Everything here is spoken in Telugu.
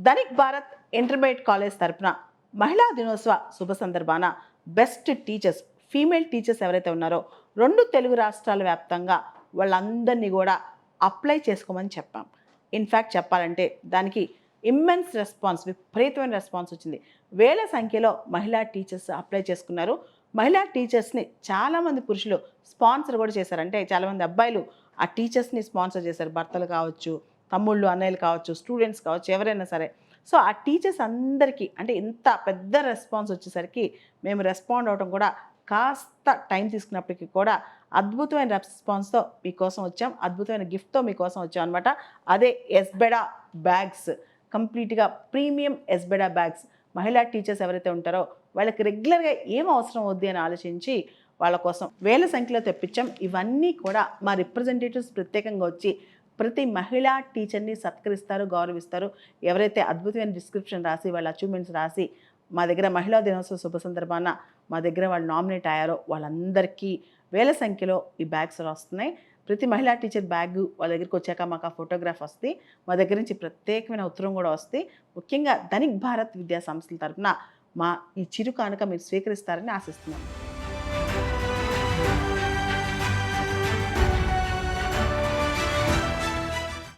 ధనిక్ భారత్ ఇంటర్మీడియట్ కాలేజ్ తరపున మహిళా దినోత్సవ శుభ సందర్భాన బెస్ట్ టీచర్స్ ఫీమేల్ టీచర్స్ ఎవరైతే ఉన్నారో 2 తెలుగు రాష్ట్రాల వ్యాప్తంగా వాళ్ళందరినీ కూడా అప్లై చేసుకోమని చెప్పాం. ఇన్ఫ్యాక్ట్ చెప్పాలంటే దానికి ఇమ్మెన్స్ రెస్పాన్స్, విపరీతమైన రెస్పాన్స్ వచ్చింది. వేల సంఖ్యలో మహిళా టీచర్స్ అప్లై చేసుకున్నారు. మహిళా టీచర్స్ని చాలామంది పురుషులు స్పాన్సర్ కూడా చేశారు. అంటే చాలామంది అబ్బాయిలు ఆ టీచర్స్ని స్పాన్సర్ చేశారు. భర్తలు కావచ్చు, తమ్ముళ్ళు, అన్నయ్యలు కావచ్చు, స్టూడెంట్స్ కావచ్చు, ఎవరైనా సరే. సో ఆ టీచర్స్ అందరికీ అంటే ఇంత పెద్ద రెస్పాన్స్ వచ్చేసరికి మేము రెస్పాండ్ అవ్వడం కూడా కాస్త టైం తీసుకున్నప్పటికీ కూడా అద్భుతమైన రెస్పాన్స్తో మీకోసం వచ్చాం, అద్భుతమైన గిఫ్ట్తో మీకోసం వచ్చాం అనమాట. అదే ఎస్బెడా బ్యాగ్స్, కంప్లీట్గా ప్రీమియం ఎస్బెడా బ్యాగ్స్. మహిళా టీచర్స్ ఎవరైతే ఉంటారో వాళ్ళకి రెగ్యులర్గా ఏం అవసరం అవుద్ది అని ఆలోచించి వాళ్ళ కోసం వేల సంఖ్యలో తెప్పించాం. ఇవన్నీ కూడా మా రిప్రజెంటేటివ్స్ ప్రత్యేకంగా వచ్చి ప్రతి మహిళా టీచర్ని సత్కరిస్తారు, గౌరవిస్తారు. ఎవరైతే అద్భుతమైన డిస్క్రిప్షన్ రాసి వాళ్ళ అచీవ్మెంట్స్ రాసి మా దగ్గర మహిళా దినోత్సవ శుభ సందర్భాన మా దగ్గర వాళ్ళు నామినేట్ అయ్యారో వాళ్ళందరికీ వేల సంఖ్యలో ఈ బ్యాగ్స్ వస్తున్నాయి. ప్రతి మహిళా టీచర్ బ్యాగ్ వాళ్ళ దగ్గరికి వచ్చాక మాకు ఆ ఫోటోగ్రాఫ్ వస్తుంది. మా దగ్గర నుంచి ప్రత్యేకమైన ఉత్తరం కూడా వస్తుంది. ముఖ్యంగా ధనిక్ భారత్ విద్యా సంస్థల తరఫున మా ఈ చిరు కానుక మీరు స్వీకరిస్తారని ఆశిస్తున్నాను.